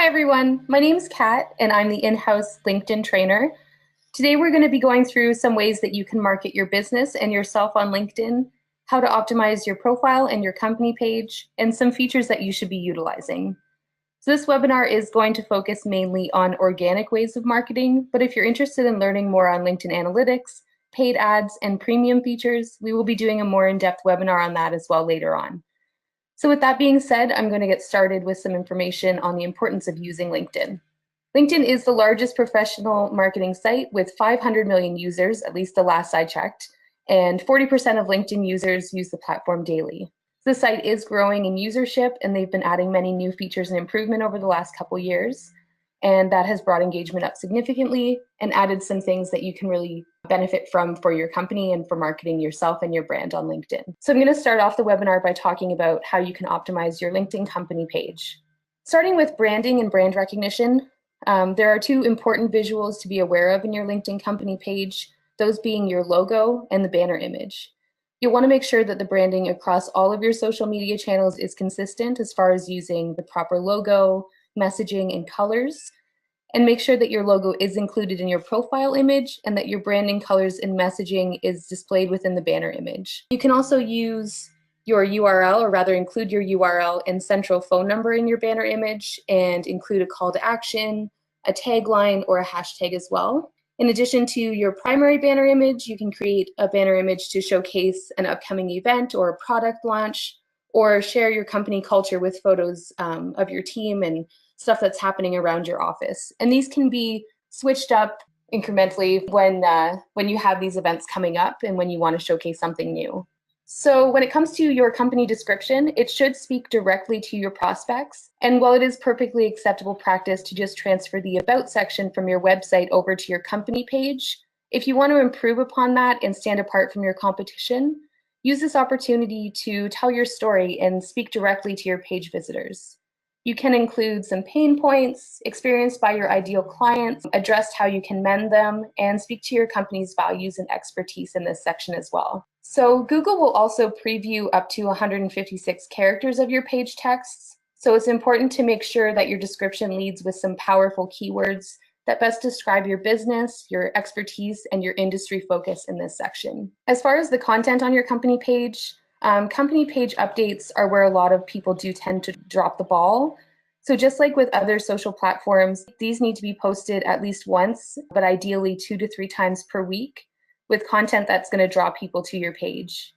everyone, my name is Kat and I'm the in-house LinkedIn trainer. Today we're going to be going through some ways that you can market your business and yourself on LinkedIn, how to optimize your profile and your company page, and some features that you should be utilizing. So this webinar is going to focus mainly on organic ways of marketing, but if you're interested in learning more on LinkedIn Analytics, paid ads, and premium features, we will be doing a more in-depth webinar on that as well later on. So with that being said, I'm going to get started with some information on the importance of using LinkedIn. LinkedIn is the largest professional marketing site with 500 million users, at least the last I checked, and 40% of LinkedIn users use the platform daily. The site is growing in usership, and they've been adding many new features and improvement over the last couple years, and that has brought engagement up significantly and added some things that you can really benefit from for your company and for marketing yourself and your brand on LinkedIn. So I'm going to start off the webinar by talking about how you can optimize your LinkedIn company page. Starting with branding and brand recognition, there are two important visuals to be aware of in your LinkedIn company page, those being your logo and the banner image. You'll want to make sure that the branding across all of your social media channels is consistent as far as using the proper logo, messaging, and colors, and make sure that your logo is included in your profile image and that your branding colors and messaging is displayed within the banner image. You can also use your URL, or rather include your URL and central phone number in your banner image and include a call to action, a tagline, or a hashtag as well. In addition to your primary banner image, you can create a banner image to showcase an upcoming event or a product launch, or share your company culture with photos of your team and stuff that's happening around your office. And these can be switched up incrementally when you have these events coming up and when you want to showcase something new. So when it comes to your company description, it should speak directly to your prospects. And while it is perfectly acceptable practice to just transfer the About section from your website over to your company page, if you want to improve upon that and stand apart from your competition, use this opportunity to tell your story and speak directly to your page visitors. You can include some pain points experienced by your ideal clients, address how you can mend them, and speak to your company's values and expertise in this section as well. So Google will also preview up to 156 characters of your page texts. So it's important to make sure that your description leads with some powerful keywords that best describe your business, your expertise, and your industry focus in this section. As far as the content on your company page updates are where a lot of people do tend to drop the ball. So just like with other social platforms, these need to be posted at least once, but ideally 2 to 3 times per week, with content that's going to draw people to your page.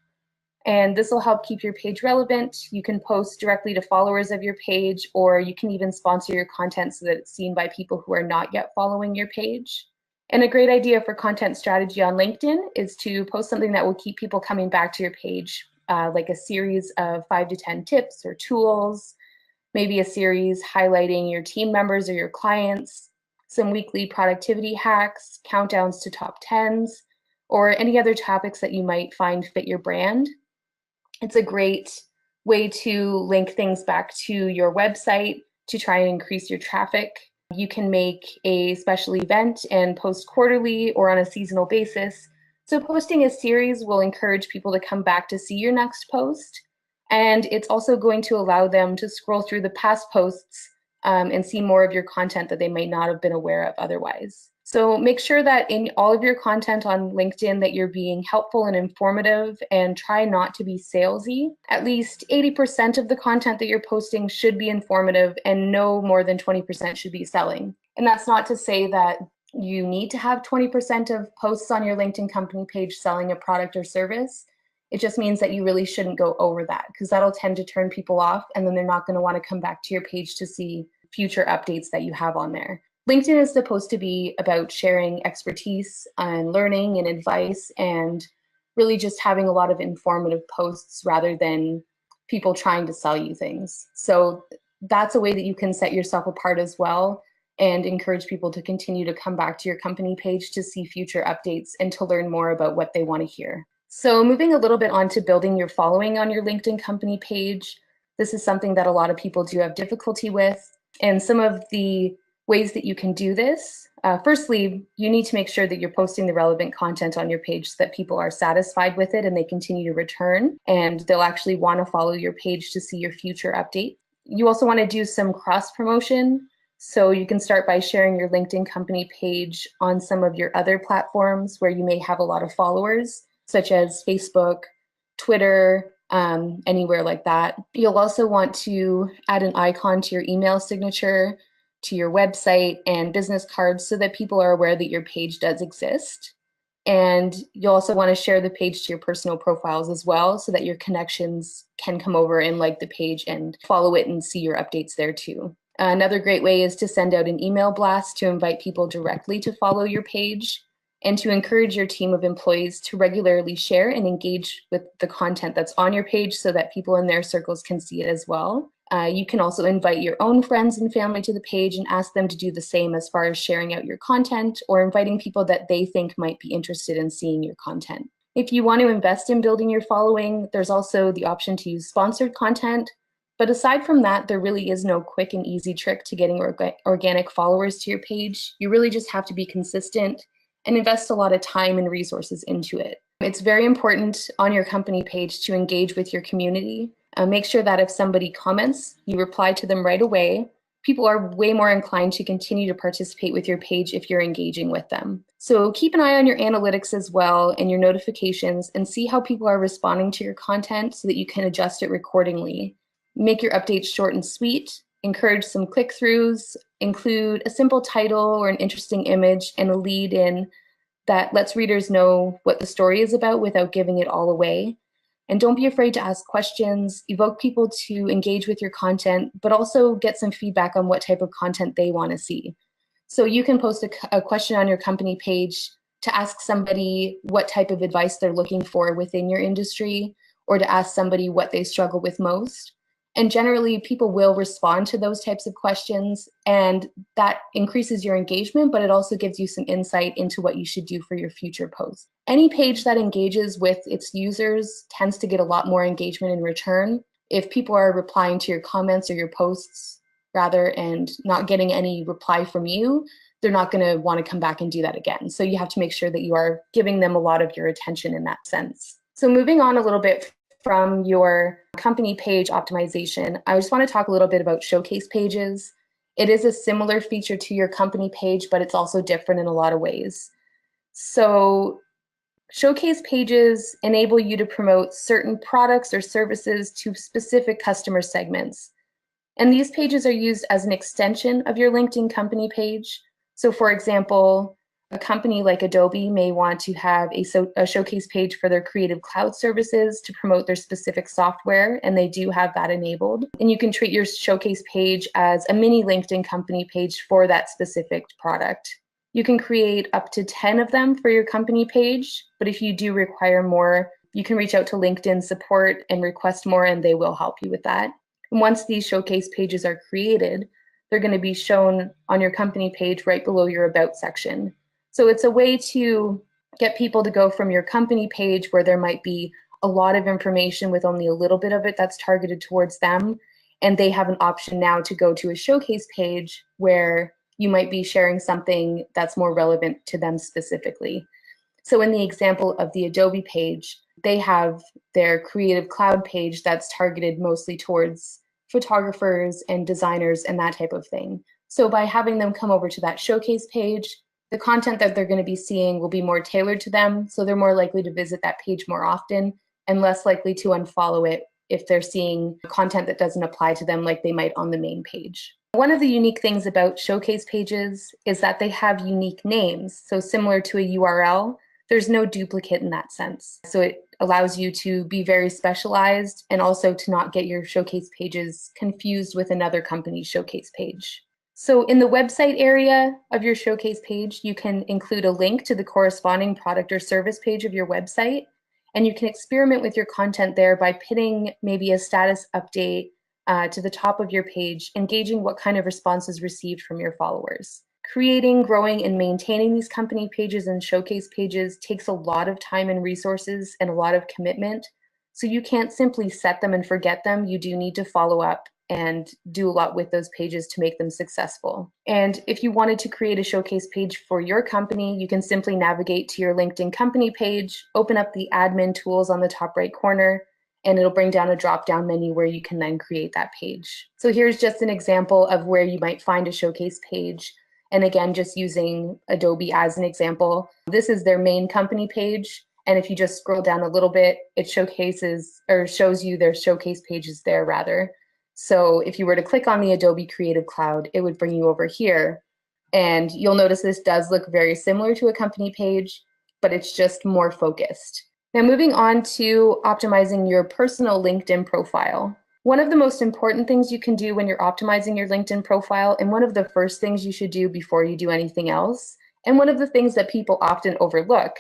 And this will help keep your page relevant. You can post directly to followers of your page, or you can even sponsor your content so that it's seen by people who are not yet following your page. And a great idea for content strategy on LinkedIn is to post something that will keep people coming back to your page, like a series of 5 to 10 tips or tools, maybe a series highlighting your team members or your clients, some weekly productivity hacks, countdowns to top 10s, or any other topics that you might find fit your brand. It's a great way to link things back to your website to try and increase your traffic. You can make a special event and post quarterly or on a seasonal basis. So posting a series will encourage people to come back to see your next post. And it's also going to allow them to scroll through the past posts and see more of your content that they may not have been aware of otherwise. So make sure that in all of your content on LinkedIn that you're being helpful and informative, and try not to be salesy. At least 80% of the content that you're posting should be informative, and no more than 20% should be selling. And that's not to say that you need to have 20% of posts on your LinkedIn company page selling a product or service. It just means that you really shouldn't go over that, because that'll tend to turn people off, and then they're not going to want to come back to your page to see future updates that you have on there. LinkedIn is supposed to be about sharing expertise and learning and advice, and really just having a lot of informative posts rather than people trying to sell you things. So that's a way that you can set yourself apart as well and encourage people to continue to come back to your company page to see future updates and to learn more about what they want to hear. So moving a little bit on to building your following on your LinkedIn company page, this is something that a lot of people do have difficulty with. And some of the ways that you can do this, firstly, you need to make sure that you're posting the relevant content on your page so that people are satisfied with it and they continue to return, and they'll actually want to follow your page to see your future update. You also want to do some cross promotion. So you can start by sharing your LinkedIn company page on some of your other platforms where you may have a lot of followers, such as Facebook, Twitter, anywhere like that. You'll also want to add an icon to your email signature, to your website, and business cards so that people are aware that your page does exist. And you'll also want to share the page to your personal profiles as well so that your connections can come over and like the page and follow it and see your updates there too. Another great way is to send out an email blast to invite people directly to follow your page and to encourage your team of employees to regularly share and engage with the content that's on your page so that people in their circles can see it as well. You can also invite your own friends and family to the page and ask them to do the same as far as sharing out your content or inviting people that they think might be interested in seeing your content. If you want to invest in building your following, there's also the option to use sponsored content. But aside from that, there really is no quick and easy trick to getting organic followers to your page. You really just have to be consistent and invest a lot of time and resources into it. It's very important on your company page to engage with your community. Make sure that if somebody comments, you reply to them right away. People are way more inclined to continue to participate with your page if you're engaging with them. So keep an eye on your analytics as well and your notifications and see how people are responding to your content so that you can adjust it accordingly. Make your updates short and sweet, encourage some click-throughs, include a simple title or an interesting image and a lead in that lets readers know what the story is about without giving it all away. And don't be afraid to ask questions, evoke people to engage with your content, but also get some feedback on what type of content they want to see. So you can post a question on your company page to ask somebody what type of advice they're looking for within your industry, or to ask somebody what they struggle with most. And generally, people will respond to those types of questions, and that increases your engagement, but it also gives you some insight into what you should do for your future posts. Any page that engages with its users tends to get a lot more engagement in return. If people are replying to your comments or your posts rather and not getting any reply from you, they're not going to want to come back and do that again. So you have to make sure that you are giving them a lot of your attention in that sense. So moving on a little bit from your company page optimization, I just want to talk a little bit about showcase pages. It is a similar feature to your company page, but it's also different in a lot of ways. So showcase pages enable you to promote certain products or services to specific customer segments. And these pages are used as an extension of your LinkedIn company page. So for example, a company like Adobe may want to have a showcase page for their Creative Cloud services to promote their specific software, and they do have that enabled. And you can treat your showcase page as a mini LinkedIn company page for that specific product. You can create up to 10 of them for your company page, but if you do require more, you can reach out to LinkedIn support and request more, and they will help you with that. And once these showcase pages are created, they're going to be shown on your company page right below your About section. So it's a way to get people to go from your company page where there might be a lot of information with only a little bit of it that's targeted towards them, and they have an option now to go to a showcase page where you might be sharing something that's more relevant to them specifically. So in the example of the Adobe page, they have their Creative Cloud page that's targeted mostly towards photographers and designers and that type of thing. So by having them come over to that showcase page, the content that they're going to be seeing will be more tailored to them, so they're more likely to visit that page more often and less likely to unfollow it if they're seeing content that doesn't apply to them like they might on the main page. One of the unique things about showcase pages is that they have unique names. So similar to a URL, there's no duplicate in that sense. So it allows you to be very specialized and also to not get your showcase pages confused with another company's showcase page. So in the website area of your showcase page, you can include a link to the corresponding product or service page of your website, and you can experiment with your content there by pinning maybe a status update to the top of your page, engaging what kind of responses received from your followers. Creating, growing, and maintaining these company pages and showcase pages takes a lot of time and resources and a lot of commitment. So you can't simply set them and forget them. You do need to follow up and do a lot with those pages to make them successful. And if you wanted to create a showcase page for your company, you can simply navigate to your LinkedIn company page, open up the admin tools on the top right corner, and it'll bring down a drop-down menu where you can then create that page. So here's just an example of where you might find a showcase page. And again, just using Adobe as an example, this is their main company page. And if you just scroll down a little bit, it showcases or shows you their showcase pages there rather. So if you were to click on the Adobe Creative Cloud, it would bring you over here. And you'll notice this does look very similar to a company page, but it's just more focused. Now moving on to optimizing your personal LinkedIn profile. One of the most important things you can do when you're optimizing your LinkedIn profile, and one of the first things you should do before you do anything else, and one of the things that people often overlook,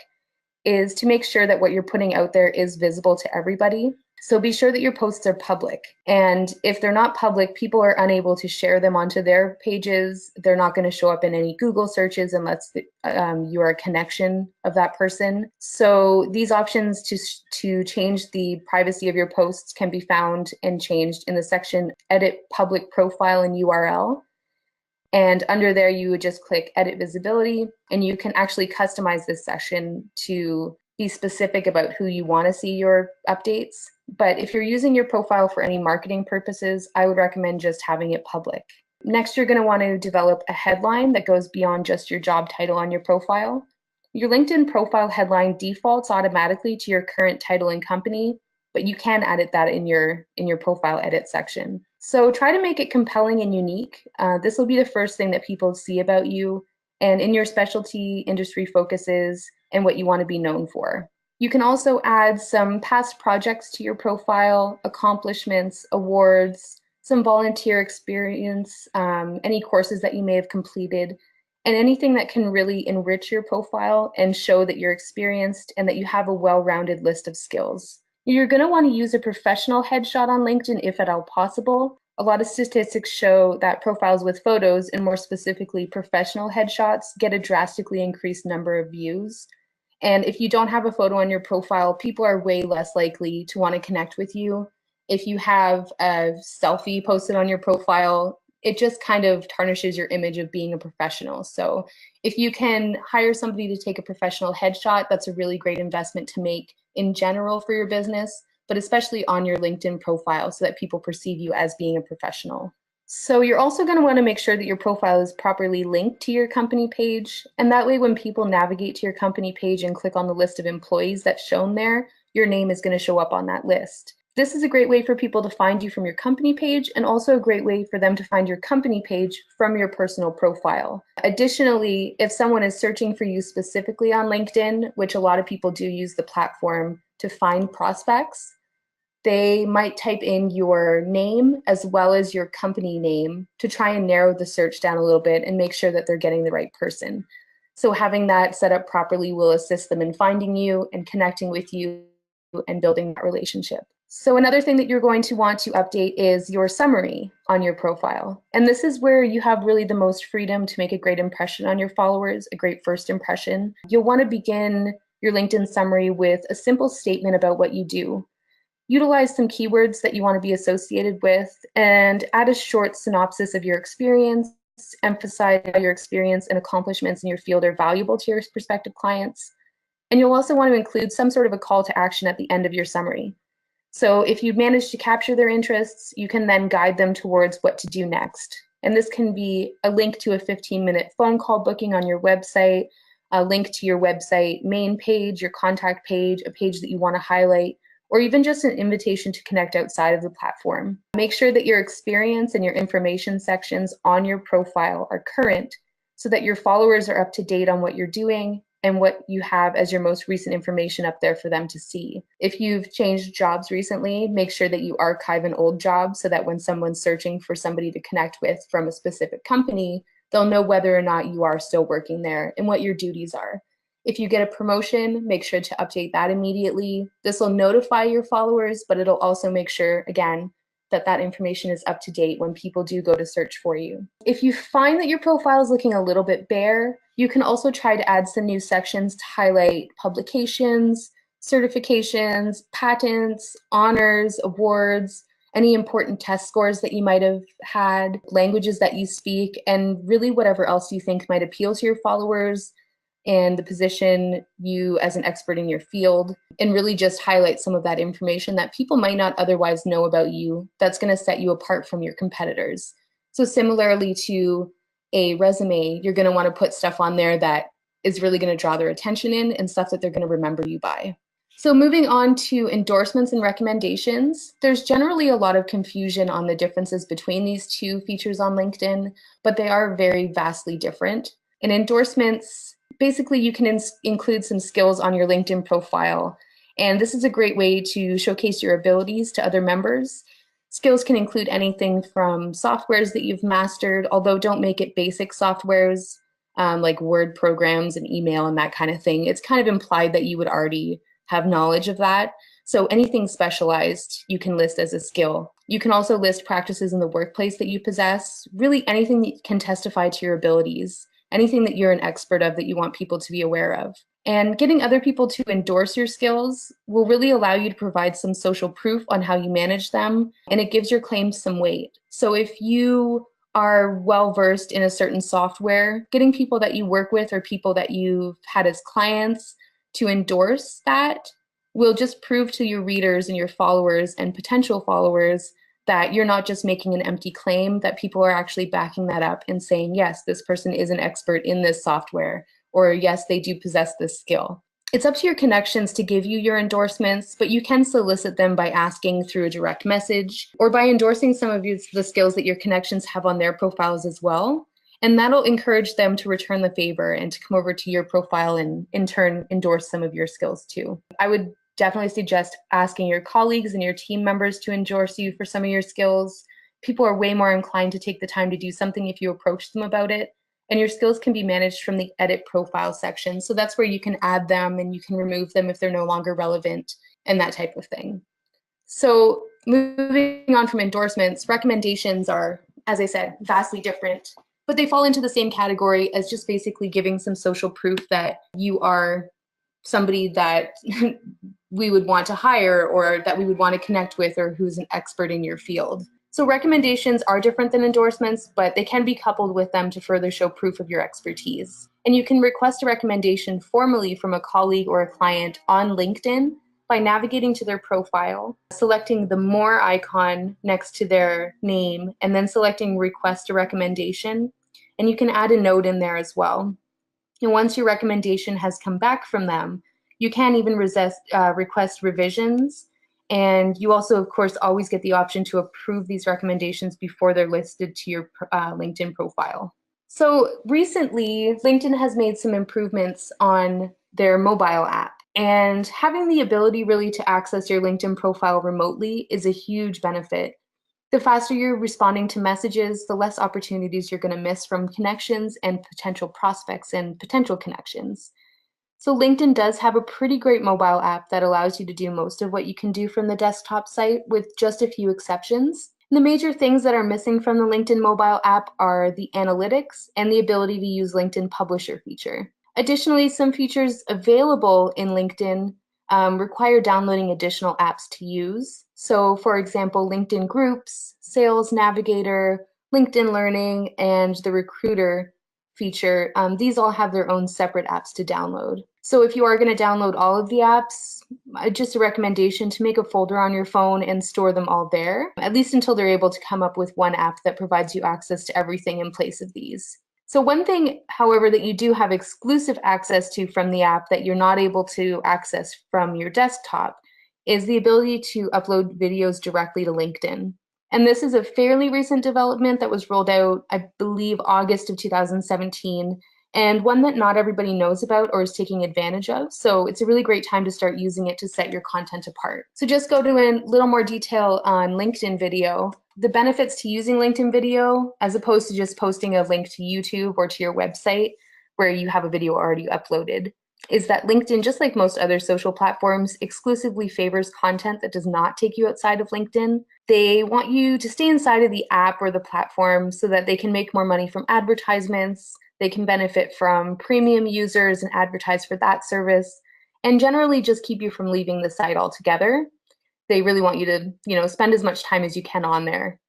is to make sure that what you're putting out there is visible to everybody. So be sure that your posts are public. And if they're not public, people are unable to share them onto their pages. They're not going to show up in any Google searches unless you are a connection of that person. So these options to change the privacy of your posts can be found and changed in the section Edit Public Profile and URL. And under there, you would just click Edit Visibility, and you can actually customize this section to be specific about who you want to see your updates. But if you're using your profile for any marketing purposes, I would recommend just having it public. Next, you're going to want to develop a headline that goes beyond just your job title on your profile. Your LinkedIn profile headline defaults automatically to your current title and company, but you can edit that in your profile edit section. So try to make it compelling and unique. This will be the first thing that people see about you and in your specialty, industry focuses, and what you want to be known for. You can also add some past projects to your profile, accomplishments, awards, some volunteer experience, any courses that you may have completed, and anything that can really enrich your profile and show that you're experienced and that you have a well-rounded list of skills. You're going to want to use a professional headshot on LinkedIn if at all possible. A lot of statistics show that profiles with photos, and more specifically professional headshots, get a drastically increased number of views. And if you don't have a photo on your profile, people are way less likely to want to connect with you. If you have a selfie posted on your profile, it just kind of tarnishes your image of being a professional. So if you can hire somebody to take a professional headshot, that's a really great investment to make in general for your business, but especially on your LinkedIn profile so that people perceive you as being a professional. So you're also going to want to make sure that your profile is properly linked to your company page. And that way, when people navigate to your company page and click on the list of employees that's shown there, your name is going to show up on that list. This is a great way for people to find you from your company page, and also a great way for them to find your company page from your personal profile. Additionally, if someone is searching for you specifically on LinkedIn, which a lot of people do use the platform to find prospects, they might type in your name as well as your company name to try and narrow the search down a little bit and make sure that they're getting the right person. So having that set up properly will assist them in finding you and connecting with you and building that relationship. So another thing that you're going to want to update is your summary on your profile. And this is where you have really the most freedom to make a great impression on your followers, a great first impression. You'll want to begin your LinkedIn summary with a simple statement about what you do. Utilize some keywords that you want to be associated with, and add a short synopsis of your experience. Emphasize how your experience and accomplishments in your field are valuable to your prospective clients. And you'll also want to include some sort of a call to action at the end of your summary. So if you manage to capture their interests, you can then guide them towards what to do next. And this can be a link to a 15-minute phone call booking on your website, a link to your website main page, your contact page, a page that you want to highlight, or even just an invitation to connect outside of the platform. Make sure that your experience and your information sections on your profile are current so that your followers are up to date on what you're doing and what you have as your most recent information up there for them to see. If you've changed jobs recently, make sure that you archive an old job so that when someone's searching for somebody to connect with from a specific company, they'll know whether or not you are still working there and what your duties are. If you get a promotion, make sure to update that immediately. This will notify your followers, but it'll also make sure, again, that that information is up to date when people do go to search for you. If you find that your profile is looking a little bit bare, you can also try to add some new sections to highlight publications, certifications, patents, honors, awards, any important test scores that you might have had, languages that you speak, and really whatever else you think might appeal to your followers. and the position you as an expert in your field, and really just highlight some of that information that people might not otherwise know about you that's going to set you apart from your competitors. So similarly to a resume, you're going to want to put stuff on there that is really going to draw their attention in and stuff that they're going to remember you by. So moving on to endorsements and recommendations, there's generally a lot of confusion on the differences between these two features on LinkedIn, but they are very vastly different. In endorsements, basically you can include some skills on your LinkedIn profile, and this is a great way to showcase your abilities to other members. Skills can include anything from softwares that you've mastered, although don't make it basic softwares like Word programs and email and that kind of thing. It's kind of implied that you would already have knowledge of that. So anything specialized you can list as a skill. You can also list practices in the workplace that you possess, really anything that can testify to your abilities, anything that you're an expert of that you want people to be aware of. And getting other people to endorse your skills will really allow you to provide some social proof on how you manage them, and it gives your claims some weight. So if you are well versed in a certain software, getting people that you work with or people that you've had as clients to endorse that will just prove to your readers and your followers and potential followers that you're not just making an empty claim, that people are actually backing that up and saying, yes, this person is an expert in this software, or yes, they do possess this skill. It's up to your connections to give you your endorsements, but you can solicit them by asking through a direct message or by endorsing some of the skills that your connections have on their profiles as well. And that'll encourage them to return the favor and to come over to your profile and in turn endorse some of your skills too. I would definitely suggest asking your colleagues and your team members to endorse you for some of your skills. People are way more inclined to take the time to do something if you approach them about it. And your skills can be managed from the edit profile section. So that's where you can add them and you can remove them if they're no longer relevant and that type of thing. So moving on from endorsements, recommendations are, as I said, vastly different, but they fall into the same category as just basically giving some social proof that you are somebody that we would want to hire or that we would want to connect with or who's an expert in your field. So recommendations are different than endorsements, but they can be coupled with them to further show proof of your expertise. And you can request a recommendation formally from a colleague or a client on LinkedIn by navigating to their profile, selecting the More icon next to their name, and then selecting Request a Recommendation. And you can add a note in there as well. And once your recommendation has come back from them, you can even request revisions. And you also, of course, always get the option to approve these recommendations before they're listed to your LinkedIn profile. So recently, LinkedIn has made some improvements on their mobile app. And having the ability really to access your LinkedIn profile remotely is a huge benefit. The faster you're responding to messages, the less opportunities you're going to miss from connections and potential prospects and potential connections. So LinkedIn does have a pretty great mobile app that allows you to do most of what you can do from the desktop site with just a few exceptions. The major things that are missing from the LinkedIn mobile app are the analytics and the ability to use LinkedIn Publisher feature. Additionally, some features available in LinkedIn require downloading additional apps to use. So for example, LinkedIn Groups, Sales Navigator, LinkedIn Learning, and the Recruiter feature, these all have their own separate apps to download. So if you are going to download all of the apps, just a recommendation to make a folder on your phone and store them all there, at least until they're able to come up with one app that provides you access to everything in place of these. So one thing, however, that you do have exclusive access to from the app that you're not able to access from your desktop is the ability to upload videos directly to LinkedIn. And this is a fairly recent development that was rolled out, I believe, August of 2017, and one that not everybody knows about or is taking advantage of. So it's a really great time to start using it to set your content apart. So just go to a little more detail on LinkedIn video. The benefits to using LinkedIn video, as opposed to just posting a link to YouTube or to your website where you have a video already uploaded, is that LinkedIn, just like most other social platforms, exclusively favors content that does not take you outside of LinkedIn. They want you to stay inside of the app or the platform so that they can make more money from advertisements, they can benefit from premium users and advertise for that service, and generally just keep you from leaving the site altogether. They really want you to, spend as much time as you can on there.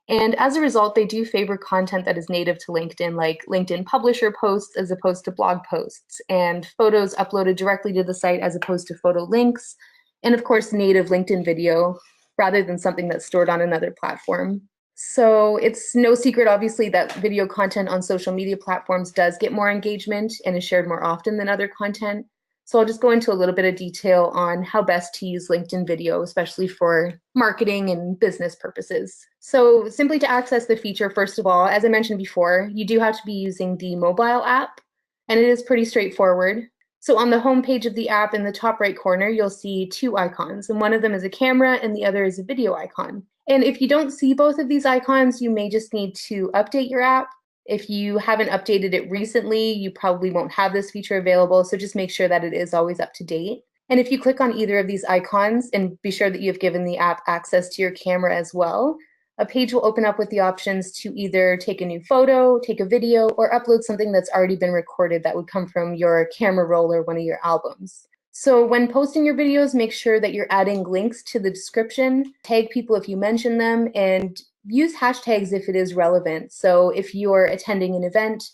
And as a result, they do favor content that is native to LinkedIn, like LinkedIn publisher posts as opposed to blog posts, and photos uploaded directly to the site as opposed to photo links, and of course, native LinkedIn video rather than something that's stored on another platform. So it's no secret, obviously, that video content on social media platforms does get more engagement and is shared more often than other content. So I'll just go into a little bit of detail on how best to use LinkedIn video, especially for marketing and business purposes. So simply to access the feature, first of all, as I mentioned before, you do have to be using the mobile app, and it is pretty straightforward. So on the home page of the app in the top right corner, you'll see two icons, and one of them is a camera and the other is a video icon. And if you don't see both of these icons, you may just need to update your app. If you haven't updated it recently, you probably won't have this feature available, so just make sure that it is always up to date. And if you click on either of these icons, and be sure that you've given the app access to your camera as well, a page will open up with the options to either take a new photo, take a video, or upload something that's already been recorded that would come from your camera roll or one of your albums. So when posting your videos, make sure that you're adding links to the description, tag people if you mention them, and use hashtags if it is relevant. So if you're attending an event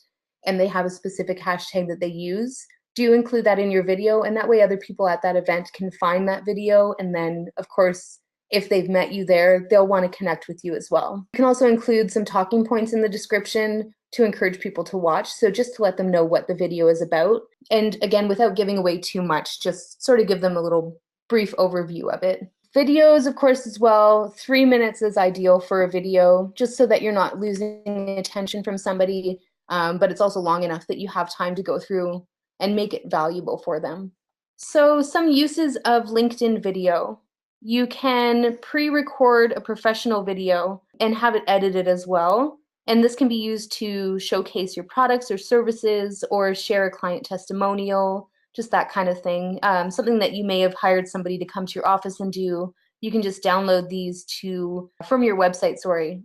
and they have a specific hashtag that they use, do include that in your video, and that way other people at that event can find that video, and then of course if they've met you there, they'll want to connect with you as well. You can also include some talking points in the description to encourage people to watch, so just to let them know what the video is about. And again, without giving away too much, just sort of give them a little brief overview of it. Videos, of course, as well. 3 minutes is ideal for a video, just so that you're not losing attention from somebody, but it's also long enough that you have time to go through and make it valuable for them. So some uses of LinkedIn video. You can pre-record a professional video and have it edited as well. And this can be used to showcase your products or services or share a client testimonial, just that kind of thing. Something that you may have hired somebody to come to your office and do. You can just download these from your website,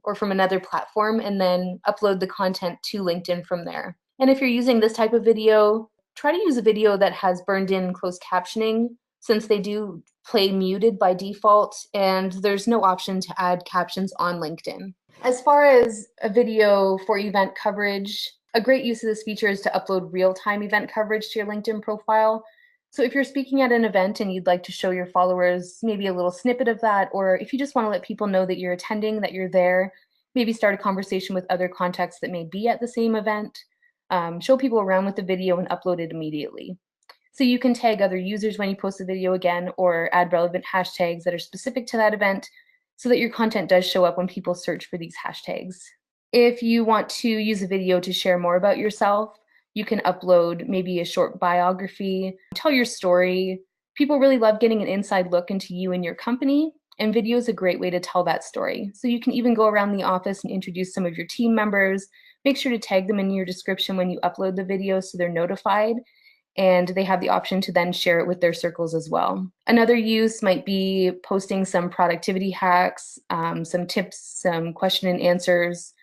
or from another platform, and then upload the content to LinkedIn from there. And if you're using this type of video, try to use a video that has burned in closed captioning, since they do play muted by default, and there's no option to add captions on LinkedIn. As far as a video for event coverage, a great use of this feature is to upload real-time event coverage to your LinkedIn profile. So if you're speaking at an event and you'd like to show your followers maybe a little snippet of that, or if you just want to let people know that you're attending, that you're there, maybe start a conversation with other contacts that may be at the same event, show people around with the video and upload it immediately. So you can tag other users when you post the video again, or add relevant hashtags that are specific to that event so that your content does show up when people search for these hashtags. If you want to use a video to share more about yourself, you can upload maybe a short biography, tell your story. People really love getting an inside look into you and your company, and video is a great way to tell that story. So you can even go around the office and introduce some of your team members. Make sure to tag them in your description when you upload the video so they're notified, and they have the option to then share it with their circles as well. Another use might be posting some productivity hacks, some tips, some question and answers,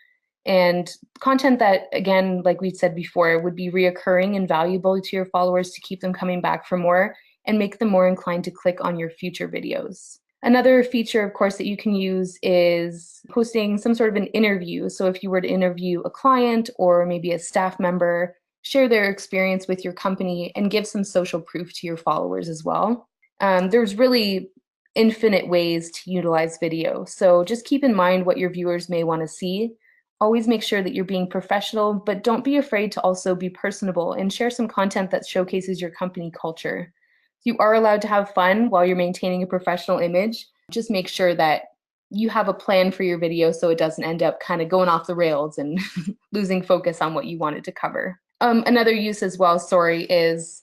and content that, again, like we said before, would be reoccurring and valuable to your followers to keep them coming back for more and make them more inclined to click on your future videos. Another feature, of course, that you can use is posting some sort of an interview. So if you were to interview a client or maybe a staff member, share their experience with your company and give some social proof to your followers as well. There's really infinite ways to utilize video. So just keep in mind what your viewers may want to see. Always make sure that you're being professional, but don't be afraid to also be personable and share some content that showcases your company culture. You are allowed to have fun while you're maintaining a professional image. Just make sure that you have a plan for your video so it doesn't end up kind of going off the rails and losing focus on what you wanted to cover. Another use as well, is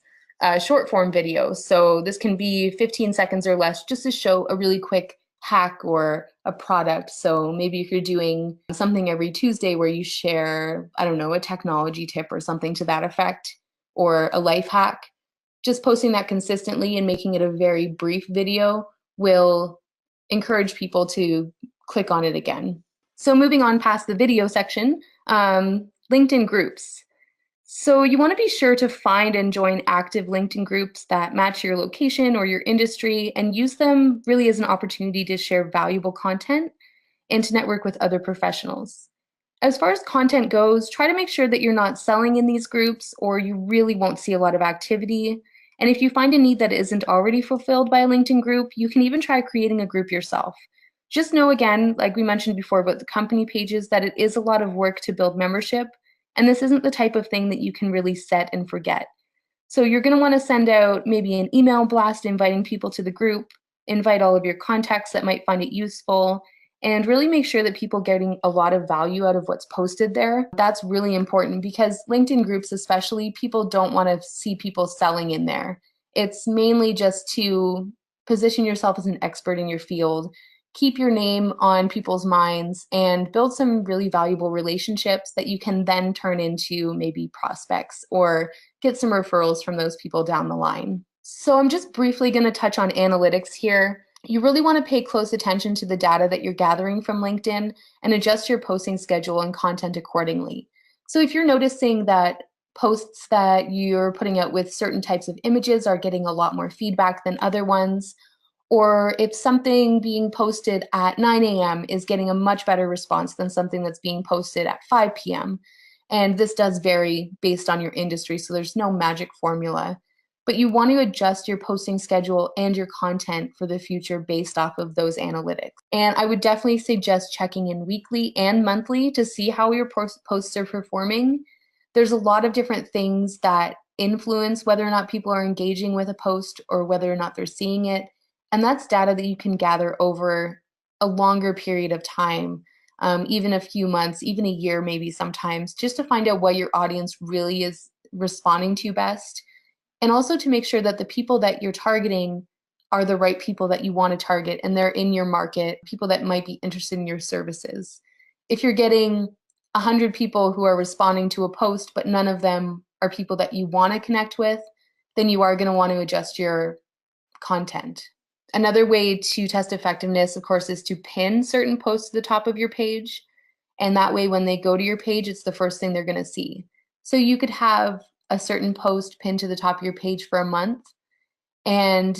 short form videos. So this can be 15 seconds or less, just to show a really quick hack or a product. So maybe if you're doing something every Tuesday where you share, I don't know, a technology tip or something to that effect, or a life hack, just posting that consistently and making it a very brief video will encourage people to click on it again. So moving on past the video section, LinkedIn groups. So you want to be sure to find and join active LinkedIn groups that match your location or your industry, and use them really as an opportunity to share valuable content and to network with other professionals. As far as content goes, try to make sure that you're not selling in these groups or you really won't see a lot of activity. And if you find a need that isn't already fulfilled by a LinkedIn group, you can even try creating a group yourself. Just know again, like we mentioned before about the company pages, that it is a lot of work to build membership, and this isn't the type of thing that you can really set and forget. So you're going to want to send out maybe an email blast inviting people to the group, invite all of your contacts that might find it useful, and really make sure that people are getting a lot of value out of what's posted there. That's really important because LinkedIn groups especially, people don't want to see people selling in there. It's mainly just to position yourself as an expert in your field, keep your name on people's minds, and build some really valuable relationships that you can then turn into maybe prospects or get some referrals from those people down the line. So I'm just briefly going to touch on analytics here. You really want to pay close attention to the data that you're gathering from LinkedIn and adjust your posting schedule and content accordingly. So if you're noticing that posts that you're putting out with certain types of images are getting a lot more feedback than other ones, or if something being posted at 9 a.m. is getting a much better response than something that's being posted at 5 p.m. And this does vary based on your industry, so there's no magic formula. But you want to adjust your posting schedule and your content for the future based off of those analytics. And I would definitely suggest checking in weekly and monthly to see how your posts are performing. There's a lot of different things that influence whether or not people are engaging with a post or whether or not they're seeing it. And that's data that you can gather over a longer period of time, even a few months, even a year, maybe sometimes, just to find out what your audience really is responding to best. And also to make sure that the people that you're targeting are the right people that you want to target and they're in your market, people that might be interested in your services. If you're getting 100 people who are responding to a post, but none of them are people that you want to connect with, then you are going to want to adjust your content. Another way to test effectiveness, of course, is to pin certain posts to the top of your page. And that way, when they go to your page, it's the first thing they're going to see. So you could have a certain post pinned to the top of your page for a month and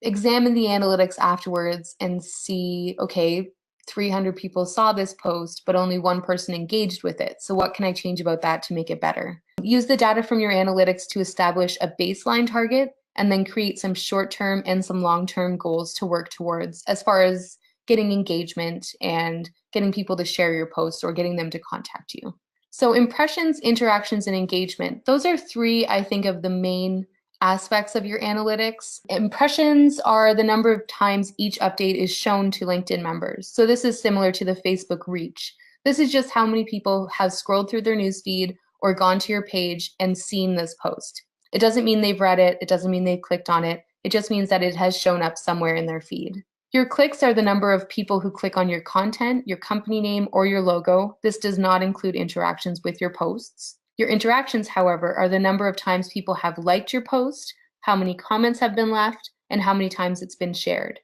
examine the analytics afterwards and see, okay, 300 people saw this post, but only one person engaged with it. So what can I change about that to make it better? Use the data from your analytics to establish a baseline target and then create some short-term and some long-term goals to work towards as far as getting engagement and getting people to share your posts or getting them to contact you. So impressions, interactions, and engagement, those are three, I think, of the main aspects of your analytics. Impressions are the number of times each update is shown to LinkedIn members. So this is similar to the Facebook reach. This is just how many people have scrolled through their newsfeed or gone to your page and seen this post. It doesn't mean they've read it. It doesn't mean they've clicked on it. It just means that it has shown up somewhere in their feed. Your clicks are the number of people who click on your content, your company name, or your logo. This does not include interactions with your posts. Your interactions, however, are the number of times people have liked your post, how many comments have been left, and how many times it's been shared.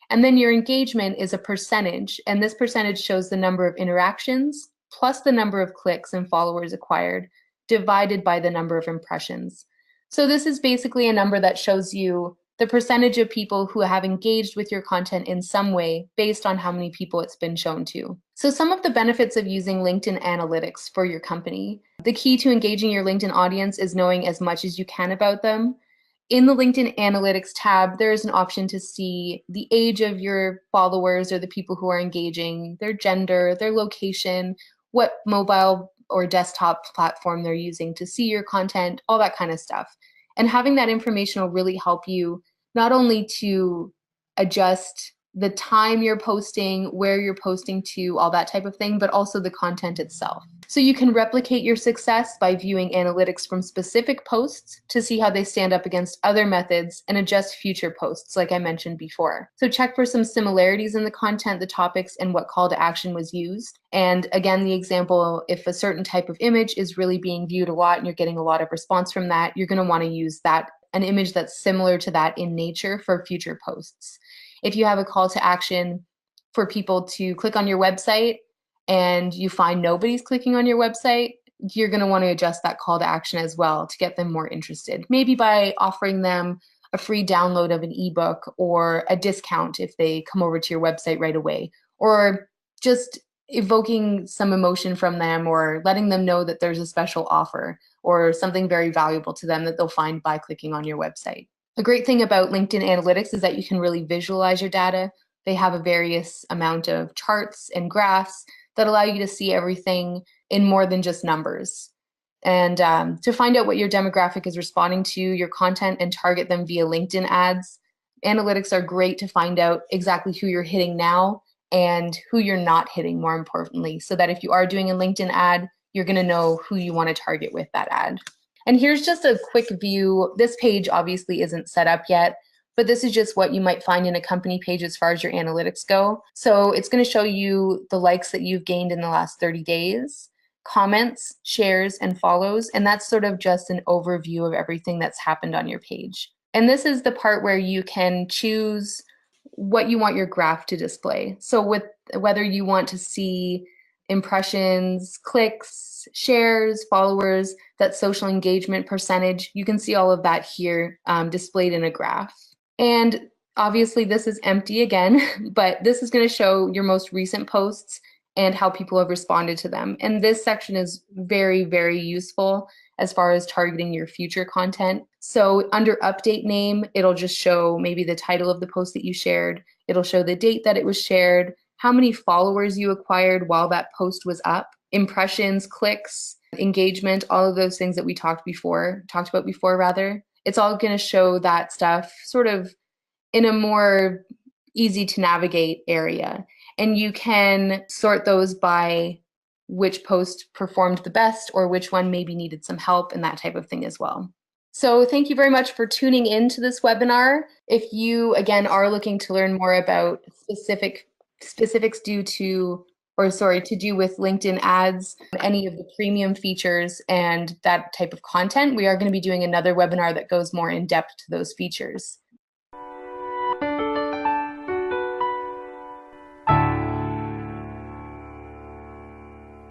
And then your engagement is a percentage, and this percentage shows the number of interactions plus the number of clicks and followers acquired divided by the number of impressions. So this is basically a number that shows you the percentage of people who have engaged with your content in some way based on how many people it's been shown to. So some of the benefits of using LinkedIn Analytics for your company. The key to engaging your LinkedIn audience is knowing as much as you can about them. In the LinkedIn Analytics tab, there is an option to see the age of your followers or the people who are engaging, their gender, their location, what mobile or desktop platform they're using to see your content, all that kind of stuff. And having that information will really help you not only to adjust the time you're posting, where you're posting to, all that type of thing, but also the content itself. So you can replicate your success by viewing analytics from specific posts to see how they stand up against other methods and adjust future posts, like I mentioned before. So check for some similarities in the content, the topics, and what call to action was used. And again, the example, if a certain type of image is really being viewed a lot and you're getting a lot of response from that, you're going to want to use that, an image that's similar to that in nature for future posts. If you have a call to action for people to click on your website and you find nobody's clicking on your website, you're going to want to adjust that call to action as well to get them more interested. Maybe by offering them a free download of an ebook or a discount if they come over to your website right away, or just evoking some emotion from them or letting them know that there's a special offer or something very valuable to them that they'll find by clicking on your website. A great thing about LinkedIn Analytics is that you can really visualize your data. They have a various amount of charts and graphs that allow you to see everything in more than just numbers. And to find out what your demographic is responding to your content and target them via LinkedIn ads, analytics are great to find out exactly who you're hitting now and who you're not hitting, more importantly, so that if you are doing a LinkedIn ad, you're going to know who you want to target with that ad. And here's just a quick view. This page obviously isn't set up yet, but this is just what you might find in a company page as far as your analytics go. So it's going to show you the likes that you've gained in the last 30 days, comments, shares, and follows. And that's sort of just an overview of everything that's happened on your page. And this is the part where you can choose what you want your graph to display. So with whether you want to see impressions, clicks, shares, followers, that social engagement percentage, you can see all of that here displayed in a graph. And obviously this is empty again, but this is going to show your most recent posts and how people have responded to them. And this section is very, very useful as far as targeting your future content. So under update name, it'll just show maybe the title of the post that you shared. It'll show the date that it was shared, how many followers you acquired while that post was up, impressions, clicks, engagement, all of those things that we talked about before. It's all going to show that stuff sort of in a more easy to navigate area. And you can sort those by which post performed the best or which one maybe needed some help and that type of thing as well. So thank you very much for tuning in to this webinar. If you, again, are looking to learn more about specifics to do with LinkedIn ads, any of the premium features and that type of content, we are going to be doing another webinar that goes more in depth to those features.